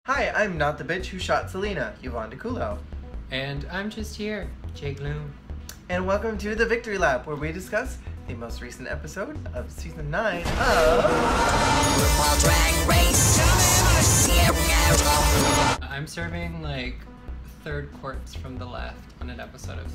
Hi, I'm not the bitch who shot Selena, Yvonne DeCulo. And I'm just here, Gloom. And welcome to the Victory Lap, where we discuss the most recent episode of Season 9 of RuPaul's Drag Race. I'm serving like third corpse from the left on an episode of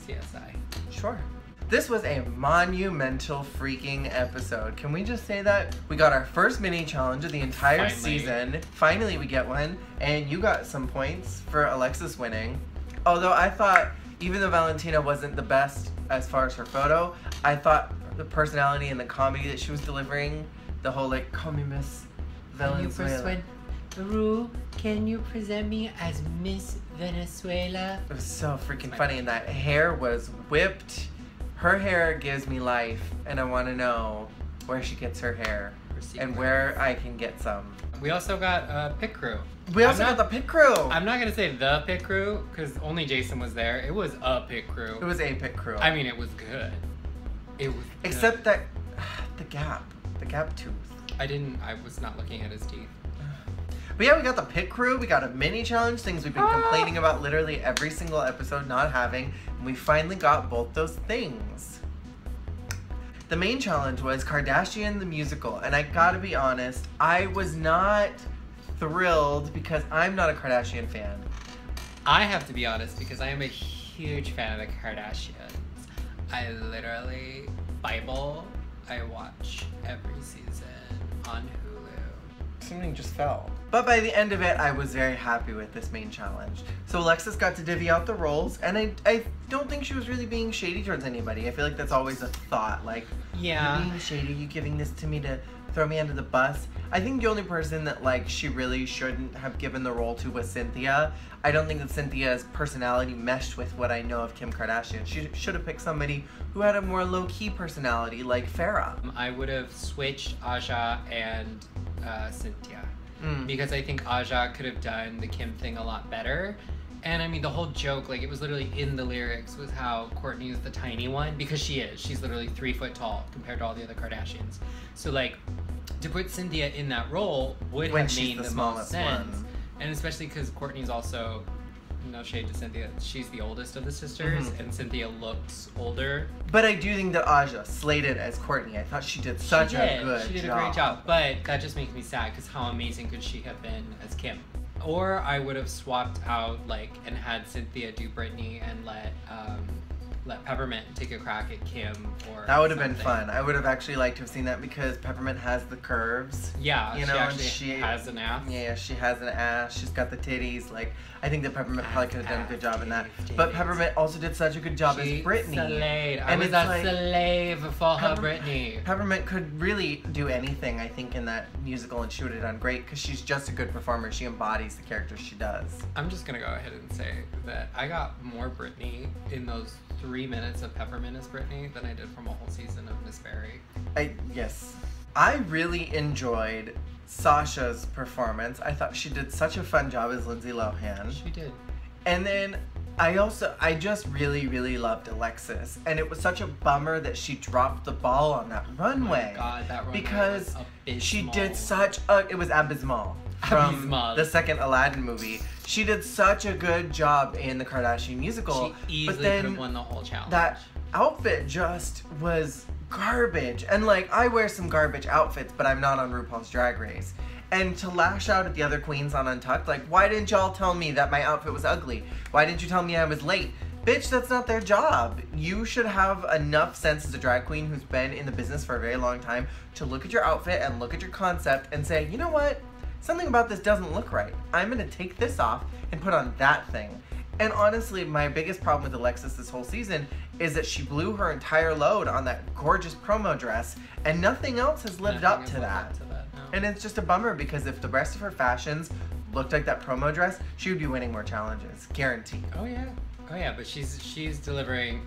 CSI. Sure. This was a monumental freaking episode. Can we just say that? We got our first mini challenge of the entire season. Finally we get one. And you got some points for Alexis winning. Although I thought, even though Valentina wasn't the best as far as her photo, I thought the personality and the comedy that she was delivering, the whole like, call me Miss Venezuela. Can you present me as Miss Venezuela? It was so freaking funny, and that hair was whipped. Her hair gives me life, and I want to know where she gets her hair and where I can get some. We also got a pit crew. We also got the pit crew. I'm not going to say the pit crew, because only Jason was there. It was a pit crew. It was a pit crew. I mean, it was good. It was Except that, the gap tooth. I was not looking at his teeth. But yeah, we got the pit crew, we got a mini challenge, things we've been complaining about literally every single episode not having, and we finally got both those things. The main challenge was Kardashian the musical, and I gotta be honest, I was not thrilled because I'm not a Kardashian fan. I have to be honest because I am a huge fan of the Kardashians. I literally, I watch every season on Hulu. Something just fell. But by the end of it, I was very happy with this main challenge. So Alexis got to divvy out the roles, and I don't think she was really being shady towards anybody. I feel like that's always a thought, like, yeah, you're being shady, you giving this to me to throw me under the bus. I think the only person that, like, she really shouldn't have given the role to was Cynthia. I don't think that Cynthia's personality meshed with what I know of Kim Kardashian. She should have picked somebody who had a more low-key personality, like Farrah. I would have switched Aja and Cynthia. Because I think Aja could have done the Kim thing a lot better. And I mean, the whole joke, like, it was literally in the lyrics, was how Kourtney is the tiny one, because she is. She's literally 3 foot tall compared to all the other Kardashians. So, like, to put Cynthia in that role would have made the most sense. And especially because Kourtney's also, no shade to Cynthia, she's the oldest of the sisters, and Cynthia looks older. But I do think that Aja slayed it as Kourtney. I thought she did such a good job. She did a great job, but that just makes me sad because how amazing could she have been as Kim? Or I would have swapped out, like, and had Cynthia do Britney and let Peppermint take a crack at Kim, or that would have been fun. I would have actually liked to have seen that because Peppermint has the curves. Yeah, you know, she has an ass. Yeah, she has an ass. She's got the titties. Like, I think that Peppermint probably could have done a good job in that. But Peppermint also did such a good job as Britney. I was a slave for her Britney. Peppermint could really do anything, I think, in that musical, and she would have done great because she's just a good performer. She embodies the character she does. I'm just gonna go ahead and say that I got more Britney in those 3 minutes of Peppermint as Britney than I did from a whole season of Miss Berry. Yes. I really enjoyed Sasha's performance. I thought she did such a fun job as Lindsay Lohan. She did. And then I just really, really loved Alexis. And it was such a bummer that she dropped the ball on that runway. Oh my God, that runway because was abysmal. She did it was abysmal. From the second Aladdin movie. She did such a good job in the Kardashian musical. She easily could have won the whole challenge. That outfit just was garbage. And like, I wear some garbage outfits, but I'm not on RuPaul's Drag Race. And to lash out at the other queens on Untucked, like, why didn't y'all tell me that my outfit was ugly? Why didn't you tell me I was late? Bitch, that's not their job. You should have enough sense as a drag queen who's been in the business for a very long time to look at your outfit and look at your concept and say, you know what? Something about this doesn't look right. I'm gonna take this off and put on that thing. And honestly, my biggest problem with Alexis this whole season is that she blew her entire load on that gorgeous promo dress, and nothing else has lived up to that. No. And it's just a bummer because if the rest of her fashions looked like that promo dress, she would be winning more challenges, guaranteed. Oh yeah, but she's delivering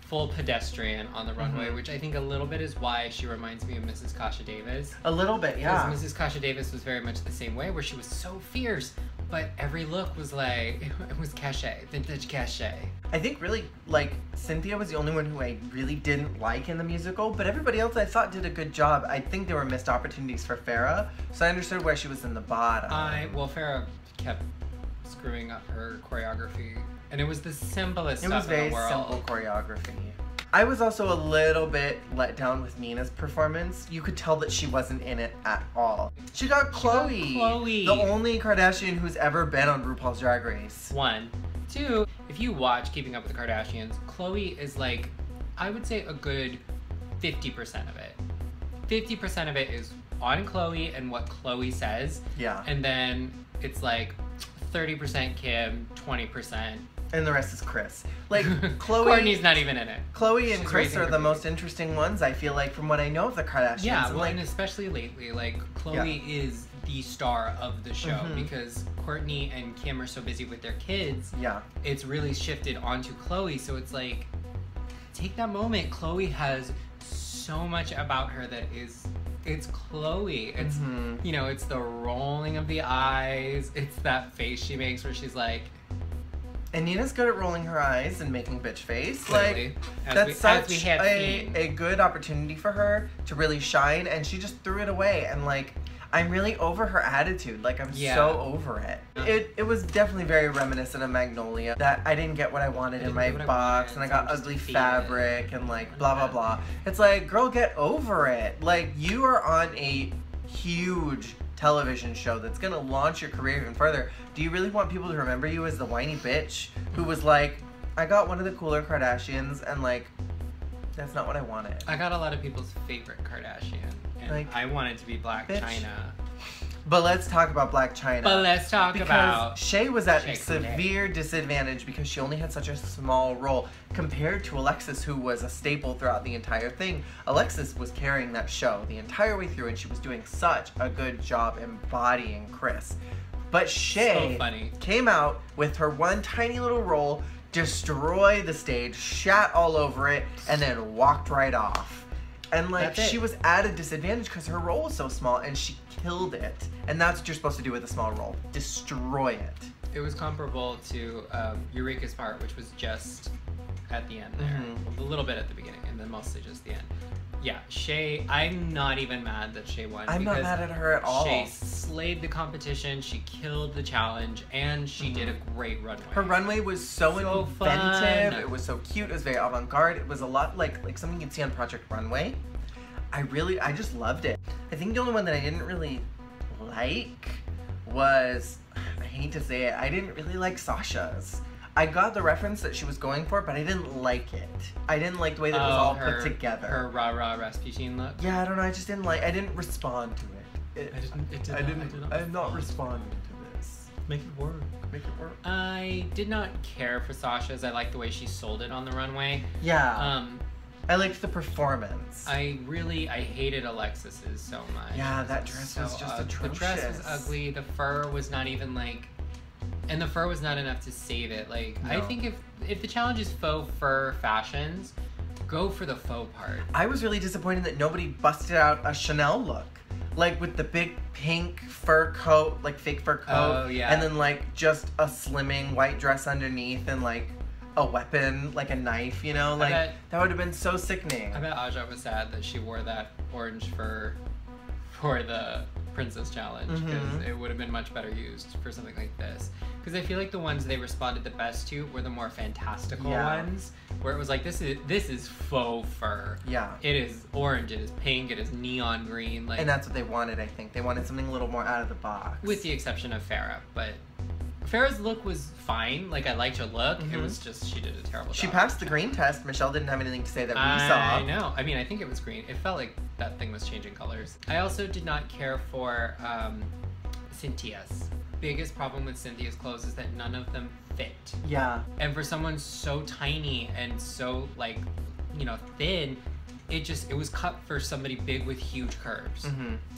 full pedestrian on the runway, which I think a little bit is why she reminds me of Mrs. Kasha Davis. A little bit, yeah. Because Mrs. Kasha Davis was very much the same way, where she was so fierce, but every look was like, it was cachet, vintage cachet. I think really, like, Cynthia was the only one who I really didn't like in the musical, but everybody else I thought did a good job. I think there were missed opportunities for Farrah, so I understood why she was in the bottom. Well, Farrah kept screwing up her choreography, and it was the simplest stuff in the world. It was very simple choreography. I was also a little bit let down with Nina's performance. You could tell that she wasn't in it at all. She got Chloe. The only Kardashian who's ever been on RuPaul's Drag Race. 1. 2, if you watch Keeping Up with the Kardashians, Chloe is like, I would say a good 50% of it. 50% of it is on Chloe and what Chloe says. Yeah. And then it's like 30% Kim, 20%. And the rest is Chris. Like, Chloe... Kourtney's not even in it. Chloe and Chris are the most interesting ones, I feel like, from what I know of the Kardashians. Yeah, well, and especially lately, like, Chloe is the star of the show because Kourtney and Kim are so busy with their kids. Yeah. It's really shifted onto Chloe, so it's like, take that moment. Chloe has so much about her that is... It's Chloe. It's, you know, it's the rolling of the eyes. It's that face she makes where she's like... And Nina's good at rolling her eyes and making bitch face. Clearly. Like, that's such a good opportunity for her to really shine, and she just threw it away. And, like, I'm really over her attitude. Like, I'm so over it. It was definitely very reminiscent of Magnolia. That I didn't get what I wanted in my box, and I got ugly fabric, and, like, blah, blah, blah. It's like, girl, get over it. Like, you are on a huge television show that's gonna launch your career even further. Do you really want people to remember you as the whiny bitch who was like, I got one of the cooler Kardashians, and like, that's not what I wanted. I got a lot of people's favorite Kardashian, and like, I wanted to be Black China. But let's talk about Black China. But let's talk about Shea was at a severe disadvantage because she only had such a small role compared to Alexis, who was a staple throughout the entire thing. Alexis was carrying that show the entire way through, and she was doing such a good job embodying Chris. But Shea came out with her one tiny little role, destroyed the stage, shat all over it, and then walked right off. And like, she was at a disadvantage because her role was so small, and she killed it. And that's what you're supposed to do with a small role. Destroy it. It was comparable to Eureka's part, which was just at the end there. A little bit at the beginning, and then mostly just the end. Yeah, Shea, I'm not even mad that Shea won. I'm not mad at her at all. Shea slayed the competition, she killed the challenge, and she did a great runway. Her runway was so inventive, fun. It was so cute, it was very avant-garde. It was a lot like something you'd see on Project Runway. I just loved it. I think the only one that I didn't really like was, I hate to say it, I didn't really like Sasha's. I got the reference that she was going for, but I didn't like it. I didn't like the way that it was all put together. Her rah-rah Rasputin look? Yeah, I don't know, I just didn't like, I didn't respond to it. I'm not responding to this. Make it work. Make it work. I did not care for Sasha's. I liked the way she sold it on the runway. Yeah. I liked the performance. I hated Alexis's so much. Yeah, that dress was just atrocious. The dress was ugly. The fur was not even like, and the fur was not enough to save it. Like, no. I think if the challenge is faux fur fashions, go for the faux part. I was really disappointed that nobody busted out a Chanel look. Like with the big pink fur coat, like fake fur coat. Oh, yeah. And then like just a slimming white dress underneath and like a weapon, like a knife, you know? Like, that would have been so sickening. I bet Aja was sad that she wore that orange fur for the Princess Challenge, because it would have been much better used for something like this. Because I feel like the ones they responded the best to were the more fantastical ones, where it was like, this is faux fur. Yeah. It is orange, it is pink, it is neon green. Like, and that's what they wanted, I think. They wanted something a little more out of the box. With the exception of Farrah, but Farrah's look was fine. Like, I liked her look. It was just, she did a terrible job. She passed the green test. Michelle didn't have anything to say that we saw. I know. I mean, I think it was green. It felt like that thing was changing colors. I also did not care for Cynthia's. Biggest problem with Cynthia's clothes is that none of them fit. Yeah. And for someone so tiny and so, like, you know, thin, it was cut for somebody big with huge curves.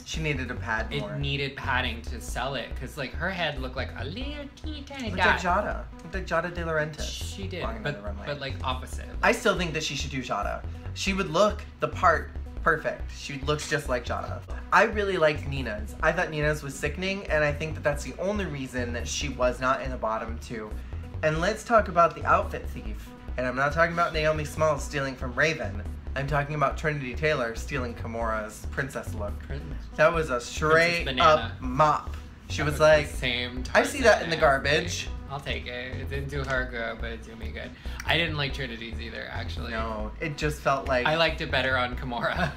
She needed a pad more. It needed padding to sell it, because like her head looked like a little teeny tiny dot. Like Jada. Like Jada De Laurentiis. She did, but like opposite. I still think that she should do Jada. She would look the part Perfect. She looks just like Jada. I really liked Nina's. I thought Nina's was sickening, and I think that that's the only reason that she was not in the bottom 2. And let's talk about the outfit thief. And I'm not talking about Naomi Smalls stealing from Raven. I'm talking about Trinity Taylor stealing Kimura's princess look. That was a straight up mop. She was like, same I see that in the garbage. I'll take it. It didn't do her good, but it did me good. I didn't like Trinity's either, actually. No, it just felt like... I liked it better on Kimura.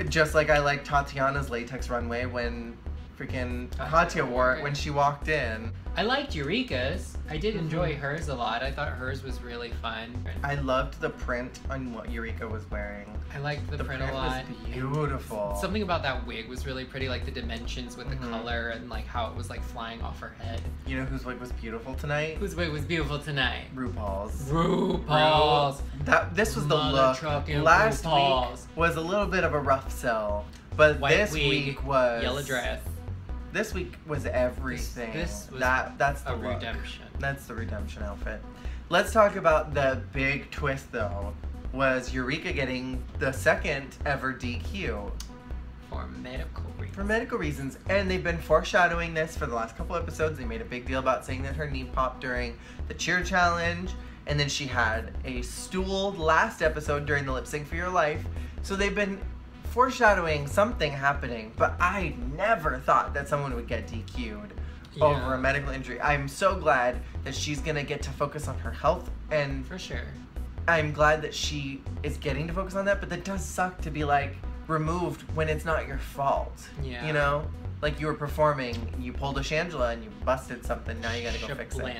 Just like I liked Tatiana's latex runway when freaking Katya wore it when she walked in. I liked Eureka's. I did enjoy hers a lot. I thought hers was really fun. I loved the print on what Eureka was wearing. I liked the print a lot. Was beautiful. And something about that wig was really pretty, like the dimensions with the color and like how it was like flying off her head. You know whose wig was beautiful tonight? Whose wig was beautiful tonight? RuPaul's. RuPaul's. This was the look. Last week was a little bit of a rough sell, but this week was yellow dress. This week was everything. This was that's the look. Redemption. That's the redemption outfit. Let's talk about the big twist though. Was Eureka getting the second ever DQ. For medical reasons. For medical reasons. And they've been foreshadowing this for the last couple episodes. They made a big deal about saying that her knee popped during the cheer challenge. And then she had a stool last episode during the Lip Sync for Your Life. So they've been foreshadowing something happening. But I never thought that someone would get DQ'd over a medical injury. I'm so glad that she's going to get to focus on her health. And for sure. I'm glad that she is getting to focus on that, but that does suck to be like removed when it's not your fault. Yeah. You know? Like you were performing, you pulled a Shangela and you busted something, now you gotta go fix it.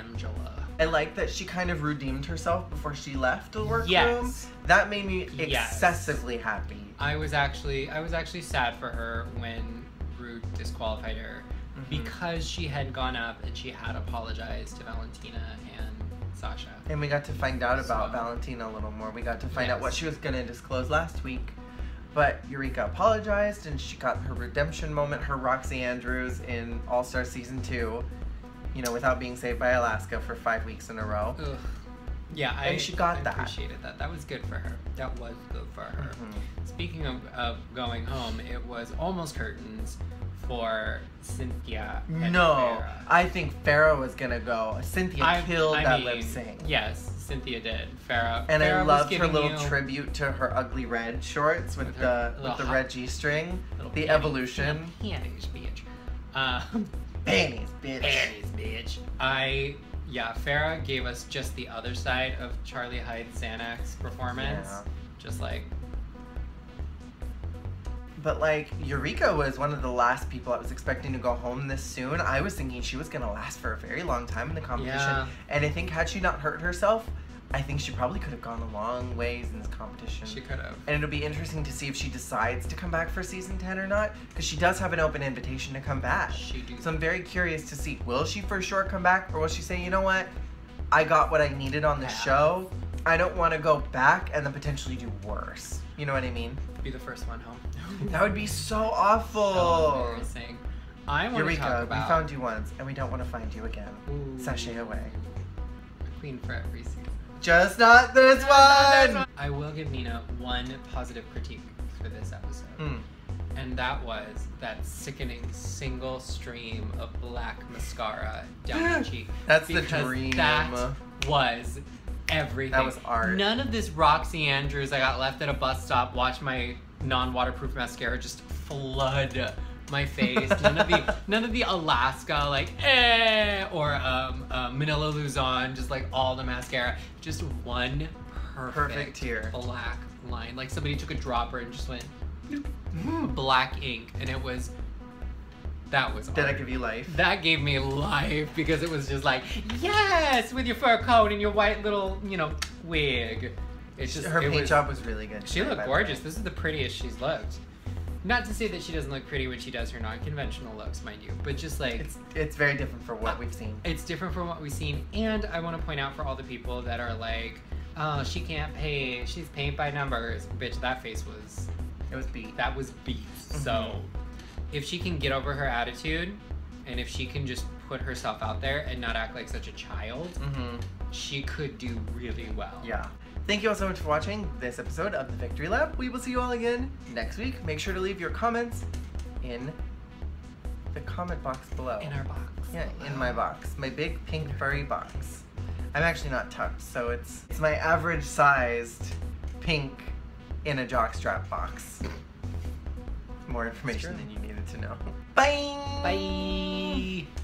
I like that she kind of redeemed herself before she left the workroom. Yes. That made me excessively happy. I was actually sad for her when Ru disqualified her because she had gone up and she had apologized to Valentina and Sasha. And we got to find out about Valentina a little more. We got to find out what she was going to disclose last week. But Eureka apologized and she got her redemption moment, her Roxy Andrews in All-Star Season 2, you know, without being saved by Alaska for 5 weeks in a row. Ugh. Yeah, I appreciated that. That was good for her. That was good for her. Speaking of going home, it was almost curtains for Cynthia and Farrah. I think Farrah was gonna go. Cynthia killed that lip sync. Yes, Cynthia did. Farrah. And Farrah I loved her little tribute to her ugly red shorts with the red G-string. The evolution. Panties, bitch. Panties, bitch. Panties, bitch. Farrah gave us just the other side of Charlie Hyde's Xanax performance. Yeah. Just like. But like, Eureka was one of the last people I was expecting to go home this soon. I was thinking she was gonna last for a very long time in the competition. Yeah. And I think had she not hurt herself, I think she probably could have gone a long ways in this competition. She could have. And it'll be interesting to see if she decides to come back for season 10 or not, because she does have an open invitation to come back. She do. So I'm very curious to see, will she for sure come back, or will she say, you know what, I got what I needed on the show. I don't want to go back and then potentially do worse. You know what I mean? Be the first one home. That would be so awful. So embarrassing. I want to talk about... we found you once, and we don't want to find you again. Ooh. Sashay away. A queen for every season. Just not this one! I will give Nina one positive critique for this episode. And that was that sickening single stream of black mascara down her cheek. That's the dream. That was everything. That was art. None of this Roxy Andrews I got left at a bus stop, watch my non-waterproof mascara just flood my face. None of the Alaska or Manila Luzon, just like all the mascara. Just one perfect tear. Black line. Like somebody took a dropper and just went black ink, and it was. That was. Did I give you life? That gave me life because it was just like, yes, with your fur coat and your white little, wig. It's just her paint job was really good. She looked gorgeous. This is the prettiest she's looked. Not to say that she doesn't look pretty when she does her non-conventional looks, mind you, but just like it's very different from what we've seen. It's different from what we've seen, and I want to point out for all the people that are like, oh, she can't pay. She's paint by numbers, bitch. That face was. It was beat. That was beat. So. If she can get over her attitude, and if she can just put herself out there and not act like such a child, she could do really well. Yeah. Thank you all so much for watching this episode of the Victory Lap. We will see you all again next week. Make sure to leave your comments in the comment box below. In our box. Yeah, in my box. My big pink furry box. I'm actually not tucked, so it's my average sized pink in a jockstrap box. More information than you needed to know. Bye! Bye!